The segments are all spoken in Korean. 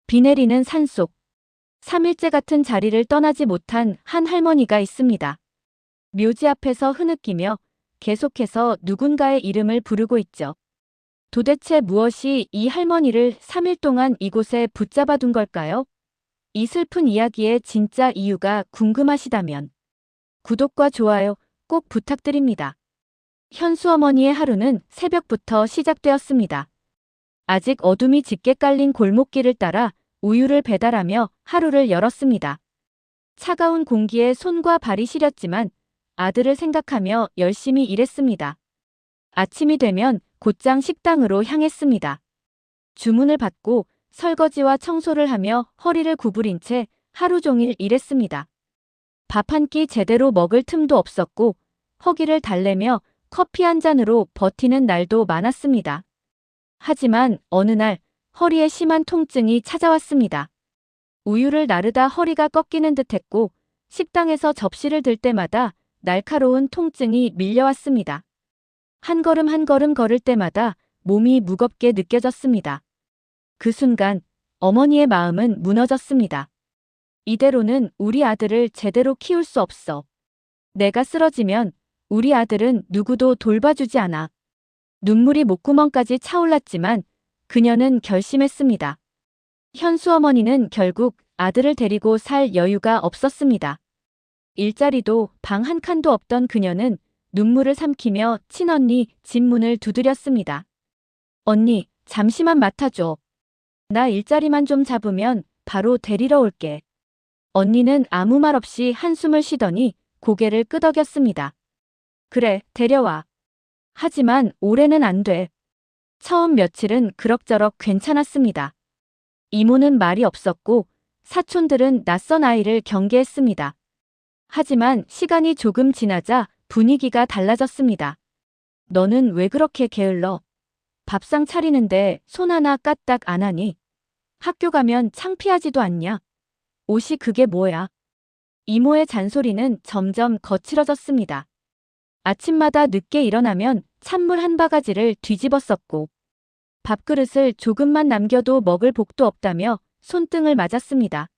비 내리는 산속. 3일째 같은 자리를 떠나지 못한 한 할머니가 있습니다. 묘지 앞에서 흐느끼며 계속해서 누군가의 이름을 부르고 있죠. 도대체 무엇이 이 할머니를 3일 동안 이곳에 붙잡아 둔 걸까요? 이 슬픈 이야기의 진짜 이유가 궁금하시다면 구독과 좋아요 꼭 부탁드립니다. 현수 어머니의 하루는 새벽부터 시작되었습니다. 아직 어둠이 짙게 깔린 골목길을 따라 우유를 배달하며 하루를 열었습니다. 차가운 공기에 손과 발이 시렸지만 아들을 생각하며 열심히 일했습니다. 아침이 되면 곧장 식당으로 향했습니다. 주문을 받고 설거지와 청소를 하며 허리를 구부린 채 하루 종일 일했습니다. 밥 한 끼 제대로 먹을 틈도 없었고 허기를 달래며 커피 한 잔으로 버티는 날도 많았습니다. 하지만 어느 날 허리에 심한 통증이 찾아왔습니다. 우유를 나르다 허리가 꺾이는 듯했고 식당에서 접시를 들 때마다 날카로운 통증이 밀려왔습니다. 한 걸음 한 걸음 걸을 때마다 몸이 무겁게 느껴졌습니다. 그 순간 어머니의 마음은 무너졌습니다. 이대로는 우리 아들을 제대로 키울 수 없어. 내가 쓰러지면 우리 아들은 누구도 돌봐주지 않아. 눈물이 목구멍까지 차올랐지만 그녀는 결심했습니다. 현수 어머니는 결국 아들을 데리고 살 여유가 없었습니다. 일자리도 방 한 칸도 없던 그녀는 눈물을 삼키며 친언니 집 문을 두드렸습니다. 언니, 잠시만 맡아줘. 나 일자리만 좀 잡으면 바로 데리러 올게. 언니는 아무 말 없이 한숨을 쉬더니 고개를 끄덕였습니다. 그래, 데려와. 하지만 올해는 안 돼. 처음 며칠은 그럭저럭 괜찮았습니다. 이모는 말이 없었고 사촌들은 낯선 아이를 경계했습니다. 하지만 시간이 조금 지나자 분위기가 달라졌습니다. 너는 왜 그렇게 게을러? 밥상 차리는데 손 하나 까딱 안 하니? 학교 가면 창피하지도 않냐? 옷이 그게 뭐야? 이모의 잔소리는 점점 거칠어졌습니다. 아침마다 늦게 일어나면 찬물 한 바가지를 뒤집었었고 밥그릇을 조금만 남겨도 먹을 복도 없다며 손등을 맞았습니다.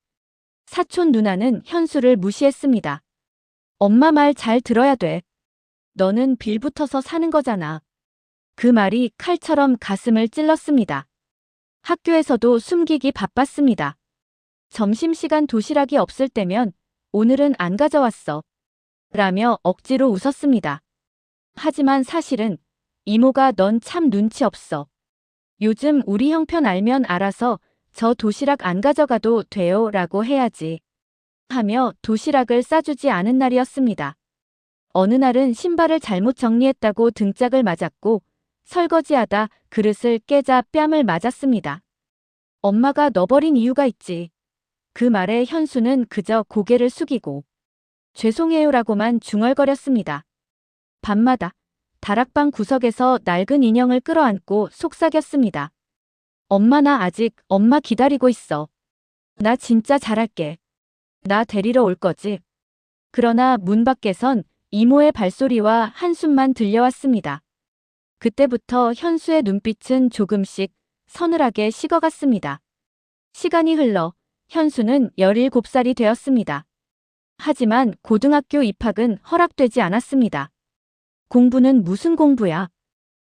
사촌 누나는 현수를 무시했습니다. 엄마 말 잘 들어야 돼. 너는 빌붙어서 사는 거잖아. 그 말이 칼처럼 가슴을 찔렀습니다. 학교에서도 숨기기 바빴습니다. 점심시간 도시락이 없을 때면 오늘은 안 가져왔어. 라며 억지로 웃었습니다. 하지만 사실은 이모가 넌 참 눈치 없어. 요즘 우리 형편 알면 알아서 저 도시락 안 가져가도 돼요 라고 해야지. 하며 도시락을 싸주지 않은 날이었습니다. 어느 날은 신발을 잘못 정리했다고 등짝을 맞았고 설거지하다 그릇을 깨자 뺨을 맞았습니다. 엄마가 너버린 이유가 있지. 그 말에 현수는 그저 고개를 숙이고 죄송해요라고만 중얼거렸습니다. 밤마다 다락방 구석에서 낡은 인형을 끌어안고 속삭였습니다. 엄마 나 아직 엄마 기다리고 있어. 나 진짜 잘할게. 나 데리러 올 거지. 그러나 문 밖에선 이모의 발소리와 한숨만 들려왔습니다. 그때부터 현수의 눈빛은 조금씩 서늘하게 식어갔습니다. 시간이 흘러 현수는 17살이 되었습니다. 하지만 고등학교 입학은 허락되지 않았습니다. 공부는 무슨 공부야?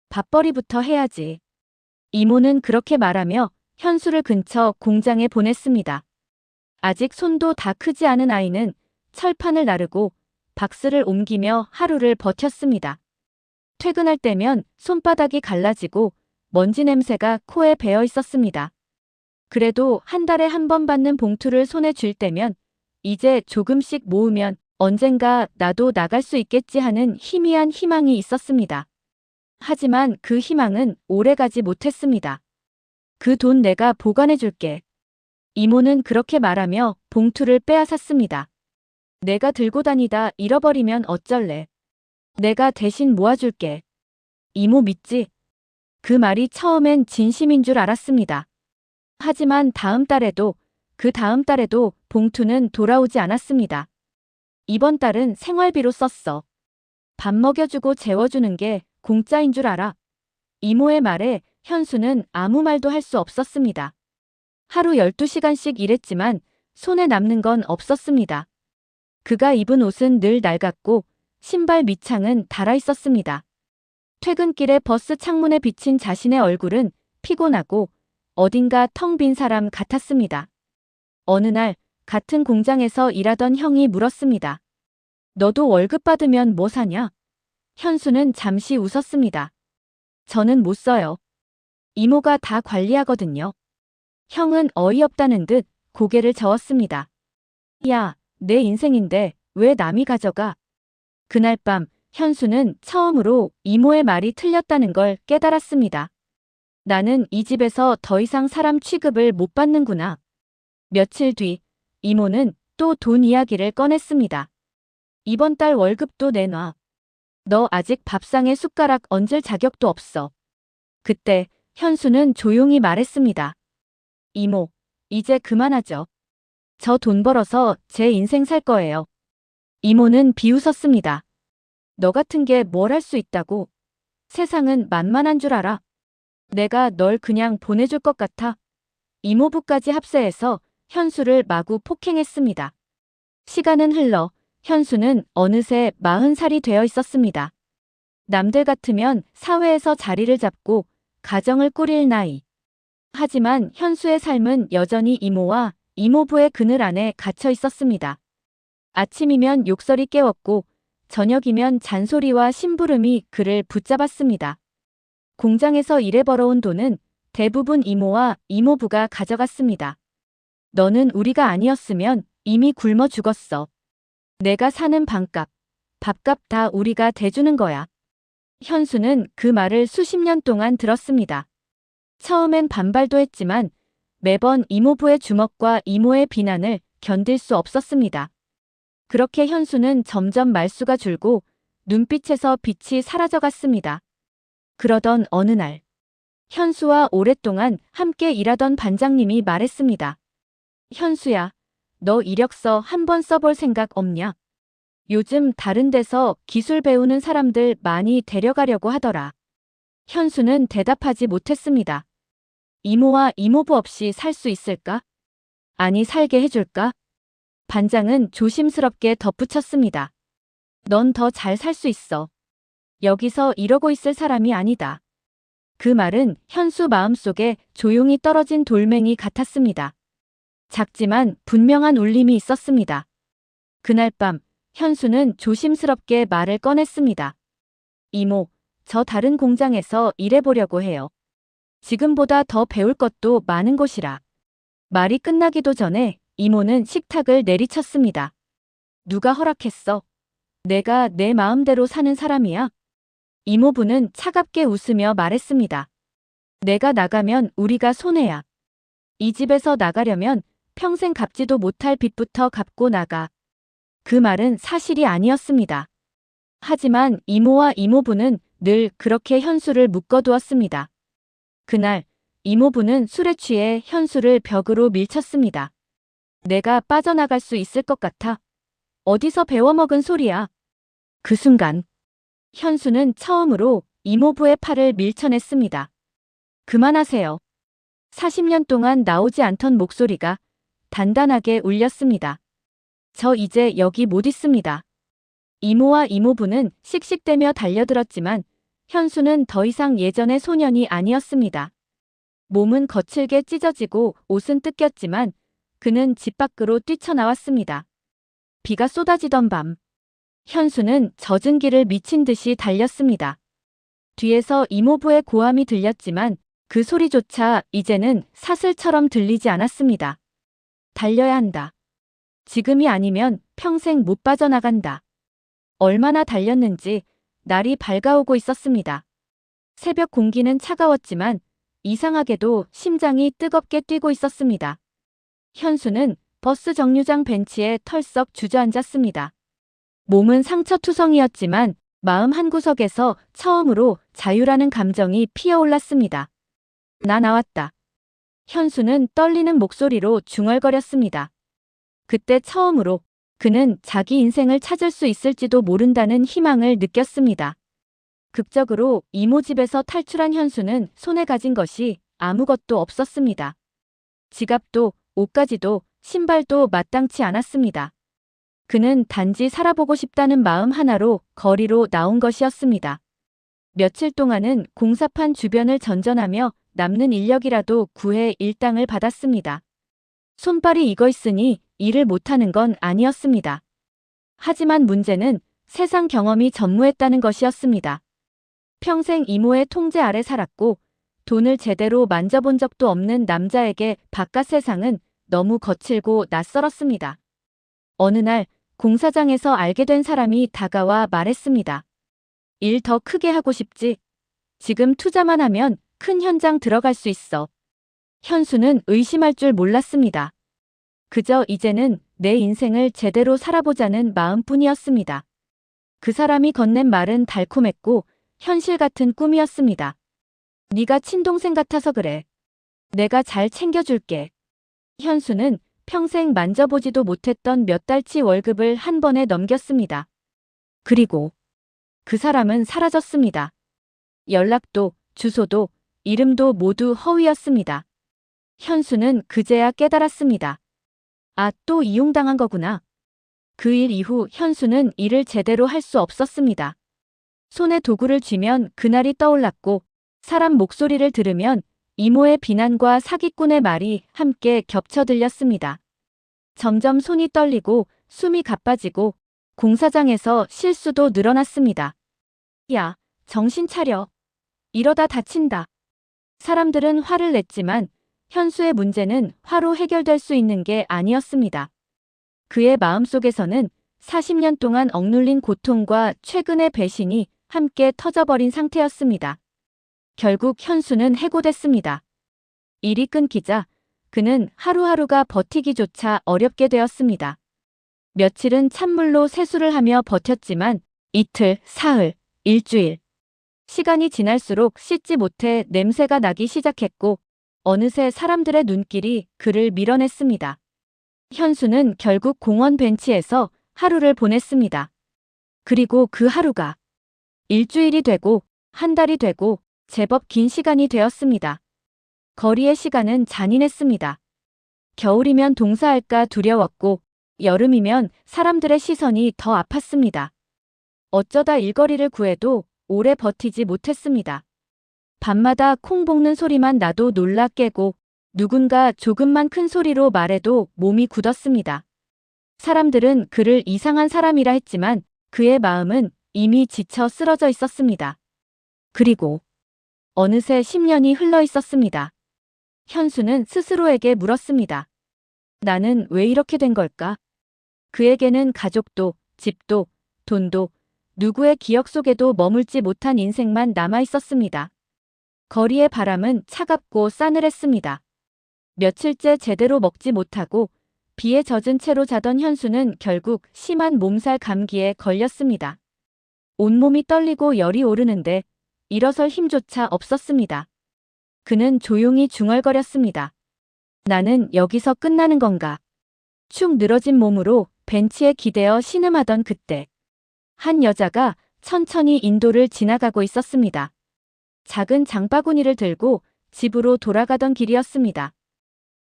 밥벌이부터 해야지. 이모는 그렇게 말하며 현수를 근처 공장에 보냈습니다. 아직 손도 다 크지 않은 아이는 철판을 나르고 박스를 옮기며 하루를 버텼습니다. 퇴근할 때면 손바닥이 갈라지고 먼지 냄새가 코에 배어 있었습니다. 그래도 한 달에 한 번 받는 봉투를 손에 쥘 때면 이제 조금씩 모으면 언젠가 나도 나갈 수 있겠지 하는 희미한 희망이 있었습니다. 하지만 그 희망은 오래가지 못했습니다. 그 돈 내가 보관해 줄게. 이모는 그렇게 말하며 봉투를 빼앗았습니다. 내가 들고 다니다 잃어버리면 어쩔래. 내가 대신 모아줄게. 이모 믿지? 그 말이 처음엔 진심인 줄 알았습니다. 하지만 다음 달에도 그 다음 달에도 봉투는 돌아오지 않았습니다. 이번 달은 생활비로 썼어. 밥 먹여주고 재워주는 게 공짜인 줄 알아. 이모의 말에 현수는 아무 말도 할 수 없었습니다. 하루 12시간씩 일했지만 손에 남는 건 없었습니다. 그가 입은 옷은 늘 낡았고 신발 밑창은 닳아 있었습니다. 퇴근길에 버스 창문에 비친 자신의 얼굴은 피곤하고 어딘가 텅 빈 사람 같았습니다. 어느 날 같은 공장에서 일하던 형이 물었습니다. 너도 월급 받으면 뭐 사냐? 현수는 잠시 웃었습니다. 저는 못 써요. 이모가 다 관리하거든요. 형은 어이없다는 듯 고개를 저었습니다. 야, 내 인생인데 왜 남이 가져가? 그날 밤 현수는 처음으로 이모의 말이 틀렸다는 걸 깨달았습니다. 나는 이 집에서 더 이상 사람 취급을 못 받는구나. 며칠 뒤 이모는 또 돈 이야기를 꺼냈습니다. 이번 달 월급도 내놔. 너 아직 밥상에 숟가락 얹을 자격도 없어. 그때 현수는 조용히 말했습니다. 이모, 이제 그만하죠. 저 돈 벌어서 제 인생 살 거예요. 이모는 비웃었습니다. 너 같은 게 뭘 할 수 있다고? 세상은 만만한 줄 알아. 내가 널 그냥 보내줄 것 같아. 이모부까지 합세해서 현수를 마구 폭행했습니다. 시간은 흘러 현수는 어느새 40살이 되어 있었습니다. 남들 같으면 사회에서 자리를 잡고 가정을 꾸릴 나이. 하지만 현수의 삶은 여전히 이모와 이모부의 그늘 안에 갇혀 있었습니다. 아침이면 욕설이 깨웠고 저녁이면 잔소리와 심부름이 그를 붙잡았습니다. 공장에서 일해 벌어온 돈은 대부분 이모와 이모부가 가져갔습니다. 너는 우리가 아니었으면 이미 굶어 죽었어. 내가 사는 방값, 밥값 다 우리가 대주는 거야. 현수는 그 말을 수십 년 동안 들었습니다. 처음엔 반발도 했지만 매번 이모부의 주먹과 이모의 비난을 견딜 수 없었습니다. 그렇게 현수는 점점 말수가 줄고 눈빛에서 빛이 사라져갔습니다. 그러던 어느 날, 현수와 오랫동안 함께 일하던 반장님이 말했습니다. 현수야, 너 이력서 한번 써볼 생각 없냐? 요즘 다른 데서 기술 배우는 사람들 많이 데려가려고 하더라. 현수는 대답하지 못했습니다. 이모와 이모부 없이 살 수 있을까? 아니, 살게 해줄까? 반장은 조심스럽게 덧붙였습니다. 넌 더 잘 살 수 있어. 여기서 이러고 있을 사람이 아니다. 그 말은 현수 마음속에 조용히 떨어진 돌멩이 같았습니다. 작지만 분명한 울림이 있었습니다. 그날 밤 현수는 조심스럽게 말을 꺼냈습니다. 이모, 저 다른 공장에서 일해보려고 해요. 지금보다 더 배울 것도 많은 곳이라. 말이 끝나기도 전에 이모는 식탁을 내리쳤습니다. 누가 허락했어? 내가 내 마음대로 사는 사람이야? 이모부는 차갑게 웃으며 말했습니다. 내가 나가면 우리가 손해야. 이 집에서 나가려면 평생 갚지도 못할 빚부터 갚고 나가. 그 말은 사실이 아니었습니다. 하지만 이모와 이모부는 늘 그렇게 현수를 묶어두었습니다. 그날 이모부는 술에 취해 현수를 벽으로 밀쳤습니다. 내가 빠져나갈 수 있을 것 같아. 어디서 배워먹은 소리야. 그 순간 현수는 처음으로 이모부의 팔을 밀쳐냈습니다. 그만하세요. 40년 동안 나오지 않던 목소리가 단단하게 울렸습니다. 저 이제 여기 못 있습니다. 이모와 이모부는 씩씩대며 달려들었지만 현수는 더 이상 예전의 소년이 아니었습니다. 몸은 거칠게 찢어지고 옷은 뜯겼지만 그는 집 밖으로 뛰쳐나왔습니다. 비가 쏟아지던 밤, 현수는 젖은 길을 미친 듯이 달렸습니다. 뒤에서 이모부의 고함이 들렸지만 그 소리조차 이제는 사슬처럼 들리지 않았습니다. 달려야 한다. 지금이 아니면 평생 못 빠져나간다. 얼마나 달렸는지 날이 밝아오고 있었습니다. 새벽 공기는 차가웠지만 이상하게도 심장이 뜨겁게 뛰고 있었습니다. 현수는 버스 정류장 벤치에 털썩 주저앉았습니다. 몸은 상처투성이었지만 마음 한구석에서 처음으로 자유라는 감정이 피어올랐습니다. 나 나왔다. 현수는 떨리는 목소리로 중얼거렸습니다. 그때 처음으로 그는 자기 인생을 찾을 수 있을지도 모른다는 희망을 느꼈습니다. 극적으로 이모 집에서 탈출한 현수는 손에 가진 것이 아무것도 없었습니다. 지갑도, 옷까지도, 신발도 마땅치 않았습니다. 그는 단지 살아보고 싶다는 마음 하나로 거리로 나온 것이었습니다. 며칠 동안은 공사판 주변을 전전하며 남는 인력이라도 구해 일당을 받았습니다. 손발이 익어 있으니 일을 못하는 건 아니었습니다. 하지만 문제는 세상 경험이 전무했다는 것이었습니다. 평생 이모의 통제 아래 살았고 돈을 제대로 만져본 적도 없는 남자에게 바깥 세상은 너무 거칠고 낯설었습니다. 어느 날 공사장에서 알게 된 사람이 다가와 말했습니다. 일 더 크게 하고 싶지? 지금 투자만 하면 큰 현장 들어갈 수 있어. 현수는 의심할 줄 몰랐습니다. 그저 이제는 내 인생을 제대로 살아보자는 마음뿐이었습니다. 그 사람이 건넨 말은 달콤했고 현실 같은 꿈이었습니다. 네가 친동생 같아서 그래. 내가 잘 챙겨줄게. 현수는 평생 만져보지도 못했던 몇 달치 월급을 한 번에 넘겼습니다. 그리고 그 사람은 사라졌습니다. 연락도, 주소도, 이름도 모두 허위였습니다. 현수는 그제야 깨달았습니다. 아, 또 이용당한 거구나. 그 일 이후 현수는 일을 제대로 할 수 없었습니다. 손에 도구를 쥐면 그날이 떠올랐고 사람 목소리를 들으면 이모의 비난과 사기꾼의 말이 함께 겹쳐 들렸습니다. 점점 손이 떨리고 숨이 가빠지고 공사장에서 실수도 늘어났습니다. 야, 정신 차려. 이러다 다친다. 사람들은 화를 냈지만 현수의 문제는 화로 해결될 수 있는 게 아니었습니다. 그의 마음속에서는 40년 동안 억눌린 고통과 최근의 배신이 함께 터져버린 상태였습니다. 결국 현수는 해고됐습니다. 일이 끊기자 그는 하루하루가 버티기조차 어렵게 되었습니다. 며칠은 찬물로 세수를 하며 버텼지만 이틀, 사흘, 일주일. 시간이 지날수록 씻지 못해 냄새가 나기 시작했고 어느새 사람들의 눈길이 그를 밀어냈습니다. 현수는 결국 공원 벤치에서 하루를 보냈습니다. 그리고 그 하루가 일주일이 되고 한 달이 되고 제법 긴 시간이 되었습니다. 거리의 시간은 잔인했습니다. 겨울이면 동사할까 두려웠고 여름이면 사람들의 시선이 더 아팠습니다. 어쩌다 일거리를 구해도 오래 버티지 못했습니다. 밤마다 콩 볶는 소리만 나도 놀라 깨고 누군가 조금만 큰 소리로 말해도 몸이 굳었습니다. 사람들은 그를 이상한 사람이라 했지만 그의 마음은 이미 지쳐 쓰러져 있었습니다. 그리고 어느새 10년이 흘러 있었습니다. 현수는 스스로에게 물었습니다. 나는 왜 이렇게 된 걸까? 그에게는 가족도, 집도, 돈도, 누구의 기억 속에도 머물지 못한 인생만 남아 있었습니다. 거리의 바람은 차갑고 싸늘했습니다. 며칠째 제대로 먹지 못하고 비에 젖은 채로 자던 현수는 결국 심한 몸살 감기에 걸렸습니다. 온몸이 떨리고 열이 오르는데 일어설 힘조차 없었습니다. 그는 조용히 중얼거렸습니다. 나는 여기서 끝나는 건가? 축 늘어진 몸으로 벤치에 기대어 신음하던 그때 한 여자가 천천히 인도를 지나가고 있었습니다. 작은 장바구니를 들고 집으로 돌아가던 길이었습니다.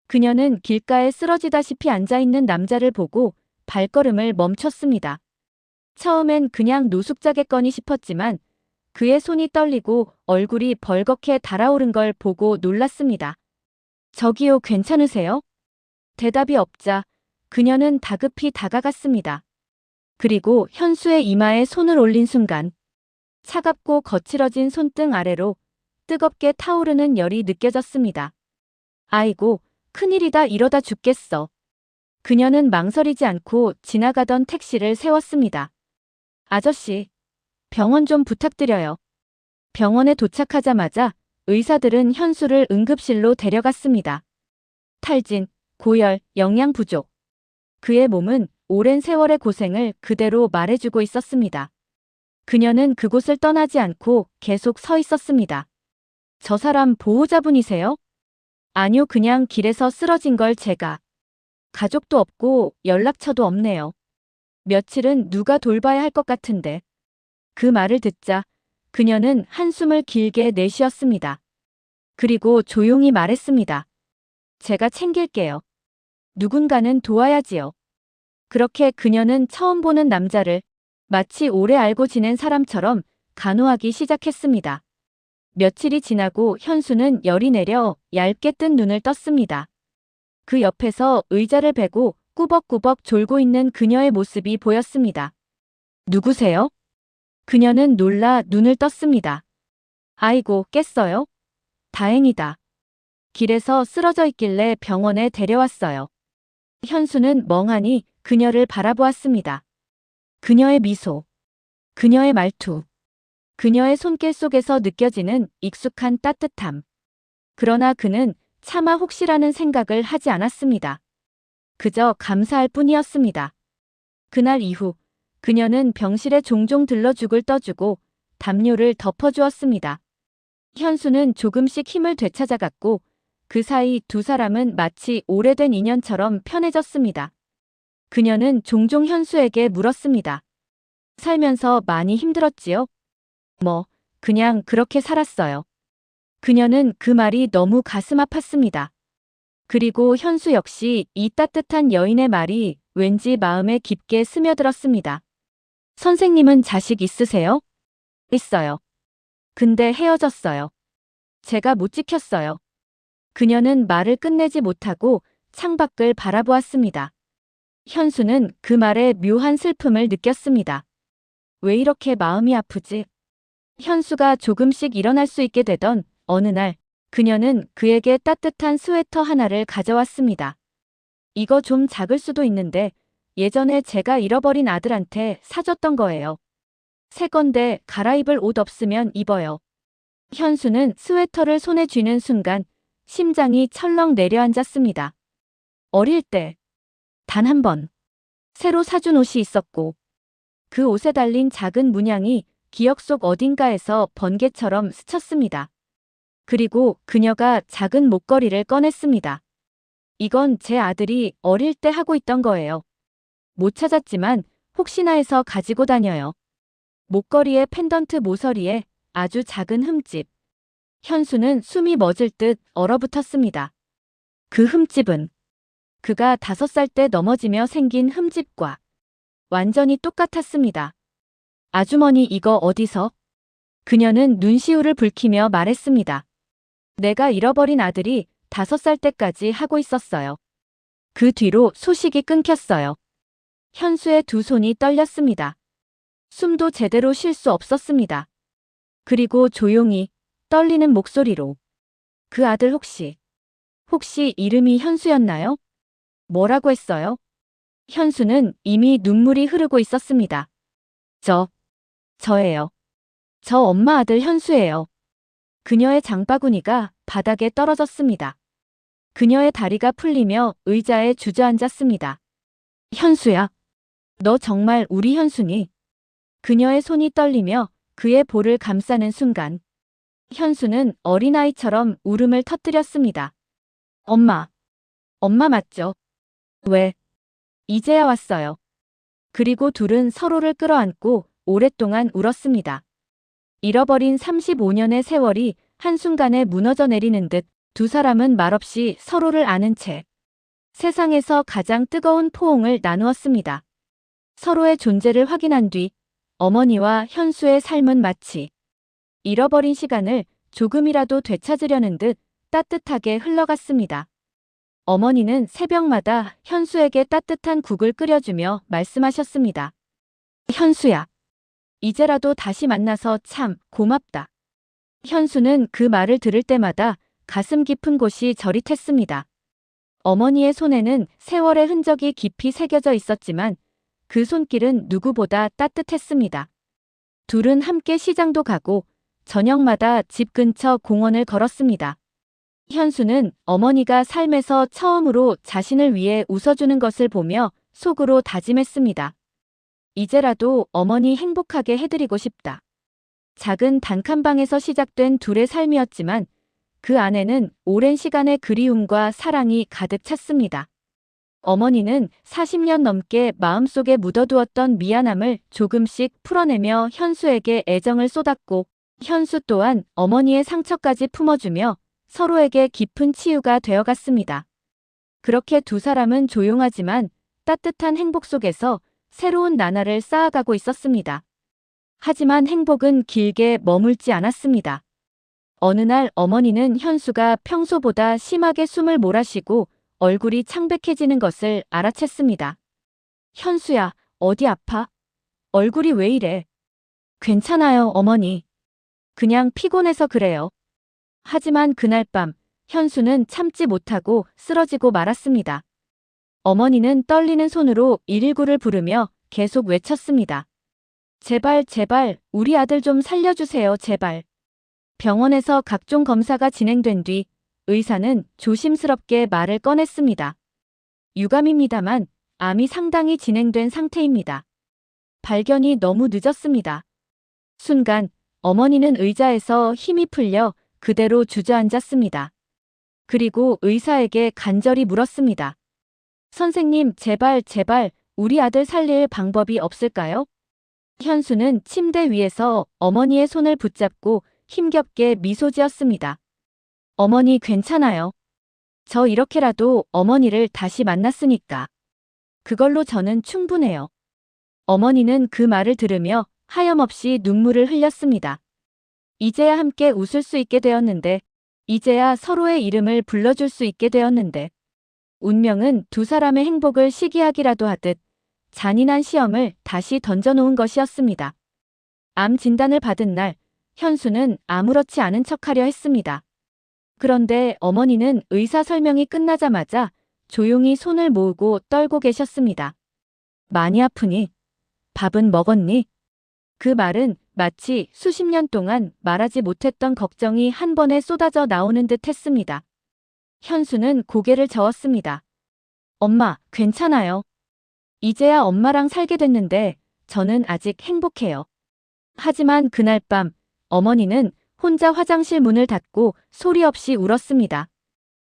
그녀는 길가에 쓰러지다시피 앉아있는 남자를 보고 발걸음을 멈췄습니다. 처음엔 그냥 노숙자겠거니 싶었지만 그의 손이 떨리고 얼굴이 벌겋게 달아오른 걸 보고 놀랐습니다. 저기요, 괜찮으세요? 대답이 없자 그녀는 다급히 다가갔습니다. 그리고 현수의 이마에 손을 올린 순간 차갑고 거칠어진 손등 아래로 뜨겁게 타오르는 열이 느껴졌습니다. 아이고, 큰일이다, 이러다 죽겠어. 그녀는 망설이지 않고 지나가던 택시를 세웠습니다. 아저씨, 병원 좀 부탁드려요. 병원에 도착하자마자 의사들은 현수를 응급실로 데려갔습니다. 탈진, 고열, 영양 부족. 그의 몸은 오랜 세월의 고생을 그대로 말해주고 있었습니다. 그녀는 그곳을 떠나지 않고 계속 서 있었습니다. 저 사람 보호자분이세요? 아니요, 그냥 길에서 쓰러진 걸 제가. 가족도 없고 연락처도 없네요. 며칠은 누가 돌봐야 할 것 같은데. 그 말을 듣자 그녀는 한숨을 길게 내쉬었습니다. 그리고 조용히 말했습니다. 제가 챙길게요. 누군가는 도와야지요. 그렇게 그녀는 처음 보는 남자를 마치 오래 알고 지낸 사람처럼 간호하기 시작했습니다. 며칠이 지나고 현수는 열이 내려 얇게 뜬 눈을 떴습니다. 그 옆에서 의자를 베고 꾸벅꾸벅 졸고 있는 그녀의 모습이 보였습니다. 누구세요? 그녀는 놀라 눈을 떴습니다. 아이고, 깼어요? 다행이다. 길에서 쓰러져 있길래 병원에 데려왔어요. 현수는 멍하니 그녀를 바라보았습니다. 그녀의 미소, 그녀의 말투, 그녀의 손길 속에서 느껴지는 익숙한 따뜻함. 그러나 그는 차마 혹시라는 생각을 하지 않았습니다. 그저 감사할 뿐이었습니다. 그날 이후 그녀는 병실에 종종 들러 죽을 떠주고 담요를 덮어주었습니다. 현수는 조금씩 힘을 되찾아갔고 그 사이 두 사람은 마치 오래된 인연처럼 편해졌습니다. 그녀는 종종 현수에게 물었습니다. 살면서 많이 힘들었지요? 그냥 그렇게 살았어요. 그녀는 그 말이 너무 가슴 아팠습니다. 그리고 현수 역시 이 따뜻한 여인의 말이 왠지 마음에 깊게 스며들었습니다. 선생님은 자식 있으세요? 있어요. 근데 헤어졌어요. 제가 못 지켰어요. 그녀는 말을 끝내지 못하고 창밖을 바라보았습니다. 현수는 그 말에 묘한 슬픔을 느꼈습니다. 왜 이렇게 마음이 아프지? 현수가 조금씩 일어날 수 있게 되던 어느 날, 그녀는 그에게 따뜻한 스웨터 하나를 가져왔습니다. 이거 좀 작을 수도 있는데 예전에 제가 잃어버린 아들한테 사줬던 거예요. 새 건데 갈아입을 옷 없으면 입어요. 현수는 스웨터를 손에 쥐는 순간 심장이 철렁 내려앉았습니다. 어릴 때 단 한 번 새로 사준 옷이 있었고 그 옷에 달린 작은 문양이 기억 속 어딘가에서 번개처럼 스쳤습니다. 그리고 그녀가 작은 목걸이를 꺼냈습니다. 이건 제 아들이 어릴 때 하고 있던 거예요. 못 찾았지만 혹시나 해서 가지고 다녀요. 목걸이의 펜던트 모서리에 아주 작은 흠집. 현수는 숨이 멎을 듯 얼어붙었습니다. 그 흠집은 그가 5살 때 넘어지며 생긴 흠집과 완전히 똑같았습니다. 아주머니 이거 어디서? 그녀는 눈시울을 붉히며 말했습니다. 내가 잃어버린 아들이 5살 때까지 하고 있었어요. 그 뒤로 소식이 끊겼어요. 현수의 두 손이 떨렸습니다. 숨도 제대로 쉴 수 없었습니다. 그리고 조용히 떨리는 목소리로 그 아들 혹시 이름이 현수였나요? 뭐라고 했어요? 현수는 이미 눈물이 흐르고 있었습니다. 저예요. 저 엄마 아들 현수예요. 그녀의 장바구니가 바닥에 떨어졌습니다. 그녀의 다리가 풀리며 의자에 주저앉았습니다. 현수야, 너 정말 우리 현수니? 그녀의 손이 떨리며 그의 볼을 감싸는 순간 현수는 어린아이처럼 울음을 터뜨렸습니다. 엄마 맞죠? 왜? 이제야 왔어요. 그리고 둘은 서로를 끌어안고 오랫동안 울었습니다. 잃어버린 35년의 세월이 한순간에 무너져 내리는 듯 두 사람은 말없이 서로를 아는 채 세상에서 가장 뜨거운 포옹을 나누었습니다. 서로의 존재를 확인한 뒤 어머니와 현수의 삶은 마치 잃어버린 시간을 조금이라도 되찾으려는 듯 따뜻하게 흘러갔습니다. 어머니는 새벽마다 현수에게 따뜻한 국을 끓여주며 말씀하셨습니다. 현수야, 이제라도 다시 만나서 참 고맙다. 현수는 그 말을 들을 때마다 가슴 깊은 곳이 저릿했습니다. 어머니의 손에는 세월의 흔적이 깊이 새겨져 있었지만 그 손길은 누구보다 따뜻했습니다. 둘은 함께 시장도 가고 저녁마다 집 근처 공원을 걸었습니다. 현수는 어머니가 삶에서 처음으로 자신을 위해 웃어주는 것을 보며 속으로 다짐했습니다. 이제라도 어머니 행복하게 해드리고 싶다. 작은 단칸방에서 시작된 둘의 삶이었지만 그 안에는 오랜 시간의 그리움과 사랑이 가득 찼습니다. 어머니는 40년 넘게 마음속에 묻어두었던 미안함을 조금씩 풀어내며 현수에게 애정을 쏟았고 현수 또한 어머니의 상처까지 품어주며 서로에게 깊은 치유가 되어갔습니다. 그렇게 두 사람은 조용하지만 따뜻한 행복 속에서 새로운 나날을 쌓아가고 있었습니다. 하지만 행복은 길게 머물지 않았습니다. 어느 날 어머니는 현수가 평소보다 심하게 숨을 몰아쉬고 얼굴이 창백해지는 것을 알아챘습니다. 현수야, 어디 아파? 얼굴이 왜 이래? 괜찮아요, 어머니. 그냥 피곤해서 그래요. 하지만 그날 밤, 현수는 참지 못하고 쓰러지고 말았습니다. 어머니는 떨리는 손으로 119를 부르며 계속 외쳤습니다. 제발, 제발, 우리 아들 좀 살려주세요, 제발. 병원에서 각종 검사가 진행된 뒤 의사는 조심스럽게 말을 꺼냈습니다. 유감입니다만 암이 상당히 진행된 상태입니다. 발견이 너무 늦었습니다. 순간 어머니는 의자에서 힘이 풀려 그대로 주저앉았습니다. 그리고 의사에게 간절히 물었습니다. 선생님, 제발, 제발, 우리 아들 살릴 방법이 없을까요? 현수는 침대 위에서 어머니의 손을 붙잡고 힘겹게 미소 지었습니다. 어머니 괜찮아요. 저 이렇게라도 어머니를 다시 만났으니까. 그걸로 저는 충분해요. 어머니는 그 말을 들으며 하염없이 눈물을 흘렸습니다. 이제야 함께 웃을 수 있게 되었는데, 이제야 서로의 이름을 불러줄 수 있게 되었는데, 운명은 두 사람의 행복을 시기하기라도 하듯 잔인한 시험을 다시 던져놓은 것이었습니다. 암 진단을 받은 날, 현수는 아무렇지 않은 척하려 했습니다. 그런데 어머니는 의사 설명이 끝나자마자 조용히 손을 모으고 떨고 계셨습니다. 많이 아프니? 밥은 먹었니? 그 말은 마치 수십 년 동안 말하지 못했던 걱정이 한 번에 쏟아져 나오는 듯 했습니다. 현수는 고개를 저었습니다. 엄마, 괜찮아요. 이제야 엄마랑 살게 됐는데 저는 아직 행복해요. 하지만 그날 밤 어머니는 혼자 화장실 문을 닫고 소리 없이 울었습니다.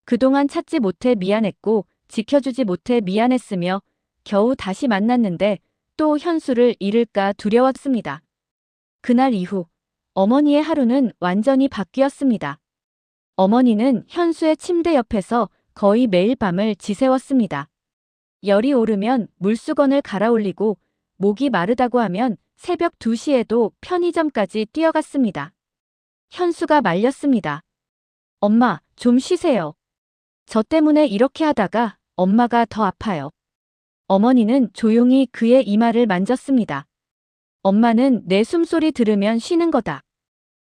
그동안 찾지 못해 미안했고 지켜주지 못해 미안했으며 겨우 다시 만났는데 또 현수를 잃을까 두려웠습니다. 그날 이후 어머니의 하루는 완전히 바뀌었습니다. 어머니는 현수의 침대 옆에서 거의 매일 밤을 지새웠습니다. 열이 오르면 물수건을 갈아올리고 목이 마르다고 하면 새벽 2시에도 편의점까지 뛰어갔습니다. 현수가 말렸습니다. 엄마, 좀 쉬세요. 저 때문에 이렇게 하다가 엄마가 더 아파요. 어머니는 조용히 그의 이마를 만졌습니다. 엄마는 내 숨소리 들으면 쉬는 거다.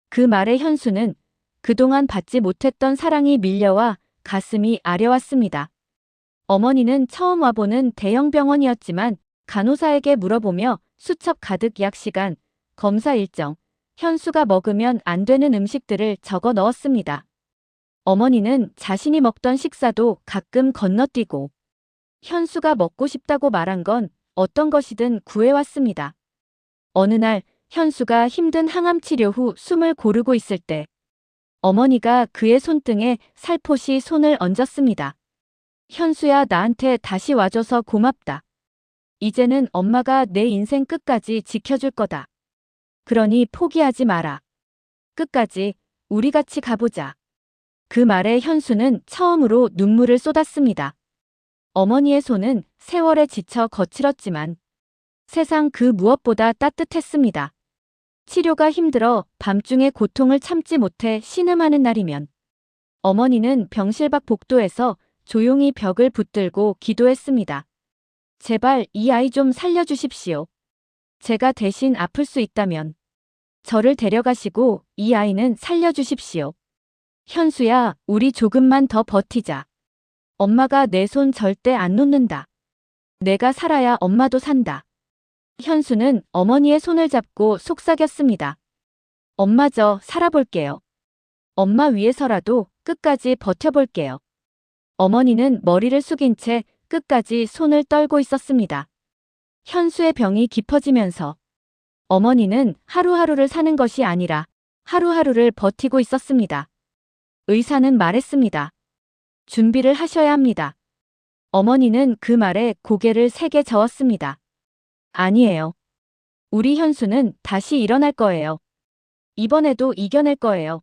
그 말에 현수는 그동안 받지 못했던 사랑이 밀려와 가슴이 아려왔습니다. 어머니는 처음 와보는 대형 병원이었지만 간호사에게 물어보며 수첩 가득 약 시간, 검사 일정, 현수가 먹으면 안 되는 음식들을 적어 넣었습니다. 어머니는 자신이 먹던 식사도 가끔 건너뛰고 현수가 먹고 싶다고 말한 건 어떤 것이든 구해왔습니다. 어느 날 현수가 힘든 항암 치료 후 숨을 고르고 있을 때 어머니가 그의 손등에 살포시 손을 얹었습니다. 현수야, 나한테 다시 와줘서 고맙다. 이제는 엄마가 내 인생 끝까지 지켜줄 거다. 그러니 포기하지 마라. 끝까지 우리 같이 가보자. 그 말에 현수는 처음으로 눈물을 쏟았습니다. 어머니의 손은 세월에 지쳐 거칠었지만 세상 그 무엇보다 따뜻했습니다. 치료가 힘들어 밤중에 고통을 참지 못해 신음하는 날이면 어머니는 병실 밖 복도에서 조용히 벽을 붙들고 기도했습니다. 제발 이 아이 좀 살려주십시오. 제가 대신 아플 수 있다면 저를 데려가시고 이 아이는 살려주십시오. 현수야, 우리 조금만 더 버티자. 엄마가 내 손 절대 안 놓는다. 내가 살아야 엄마도 산다. 현수는 어머니의 손을 잡고 속삭였습니다. 엄마, 저 살아볼게요. 엄마 위해서라도 끝까지 버텨볼게요. 어머니는 머리를 숙인 채 끝까지 손을 떨고 있었습니다. 현수의 병이 깊어지면서 어머니는 하루하루를 사는 것이 아니라 하루하루를 버티고 있었습니다. 의사는 말했습니다. 준비를 하셔야 합니다. 어머니는 그 말에 고개를 세게 저었습니다. 아니에요. 우리 현수는 다시 일어날 거예요. 이번에도 이겨낼 거예요.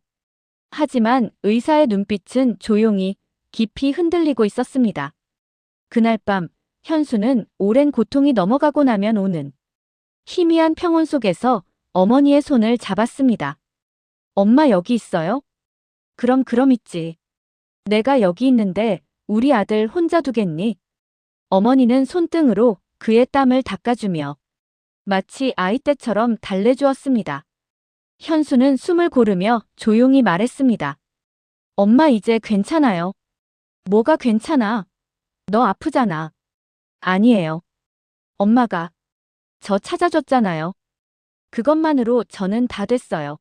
하지만 의사의 눈빛은 조용히 깊이 흔들리고 있었습니다. 그날 밤 현수는 오랜 고통이 넘어가고 나면 오는 희미한 평온 속에서 어머니의 손을 잡았습니다. 엄마 여기 있어요? 그럼 있지. 내가 여기 있는데 우리 아들 혼자 두겠니? 어머니는 손등으로 그의 땀을 닦아주며 마치 아이 때처럼 달래주었습니다. 현수는 숨을 고르며 조용히 말했습니다. 엄마 이제 괜찮아요. 뭐가 괜찮아? 너 아프잖아. 아니에요. 엄마가 저 찾아줬잖아요. 그것만으로 저는 다 됐어요.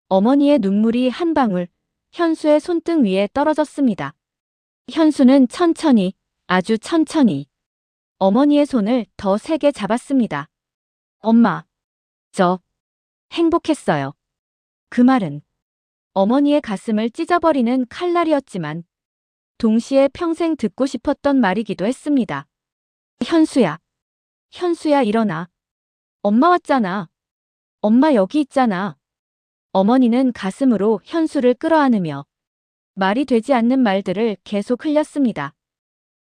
어머니의 눈물이 한 방울 현수의 손등 위에 떨어졌습니다. 현수는 천천히, 아주 천천히 어머니의 손을 더 세게 잡았습니다. 엄마, 저 행복했어요. 그 말은 어머니의 가슴을 찢어버리는 칼날이었지만 동시에 평생 듣고 싶었던 말이기도 했습니다. 현수야, 현수야 일어나. 엄마 왔잖아. 엄마 여기 있잖아. 어머니는 가슴으로 현수를 끌어안으며 말이 되지 않는 말들을 계속 흘렸습니다.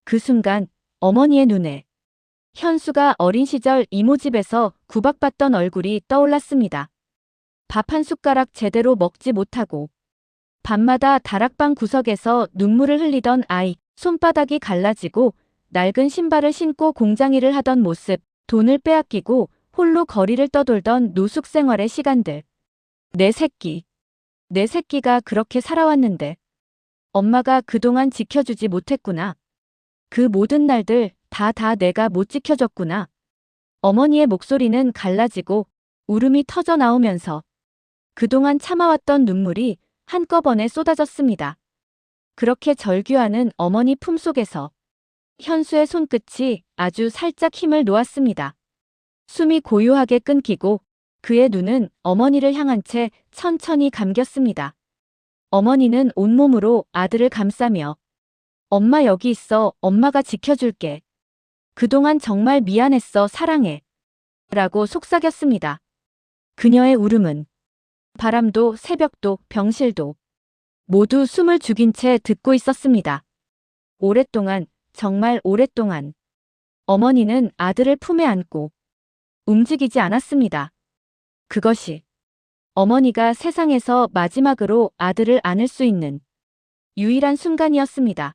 그 순간 어머니의 눈에 현수가 어린 시절 이모집에서 구박받던 얼굴이 떠올랐습니다. 밥 한 숟가락 제대로 먹지 못하고 밤마다 다락방 구석에서 눈물을 흘리던 아이, 손바닥이 갈라지고 낡은 신발을 신고 공장일을 하던 모습, 돈을 빼앗기고 홀로 거리를 떠돌던 노숙 생활의 시간들. 내 새끼가 그렇게 살아왔는데 엄마가 그동안 지켜주지 못했구나. 그 모든 날들 다 내가 못 지켜줬구나. 어머니의 목소리는 갈라지고 울음이 터져 나오면서 그동안 참아왔던 눈물이 한꺼번에 쏟아졌습니다. 그렇게 절규하는 어머니 품속에서 현수의 손끝이 아주 살짝 힘을 놓았습니다. 숨이 고요하게 끊기고 그의 눈은 어머니를 향한 채 천천히 감겼습니다. 어머니는 온몸으로 아들을 감싸며 엄마 여기 있어. 엄마가 지켜줄게. 그동안 정말 미안했어. 사랑해. 라고 속삭였습니다. 그녀의 울음은 바람도 새벽도 병실도 모두 숨을 죽인 채 듣고 있었습니다. 오랫동안, 정말 오랫동안 어머니는 아들을 품에 안고 움직이지 않았습니다. 그것이 어머니가 세상에서 마지막으로 아들을 안을 수 있는 유일한 순간이었습니다.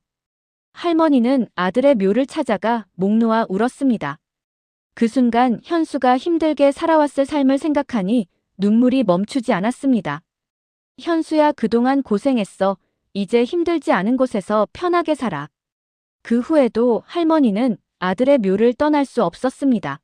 할머니는 아들의 묘를 찾아가 목 놓아 울었습니다. 그 순간 현수가 힘들게 살아왔을 삶을 생각하니 눈물이 멈추지 않았습니다. 현수야 그동안 고생했어. 이제 힘들지 않은 곳에서 편하게 살아. 그 후에도 할머니는 아들의 묘를 떠날 수 없었습니다.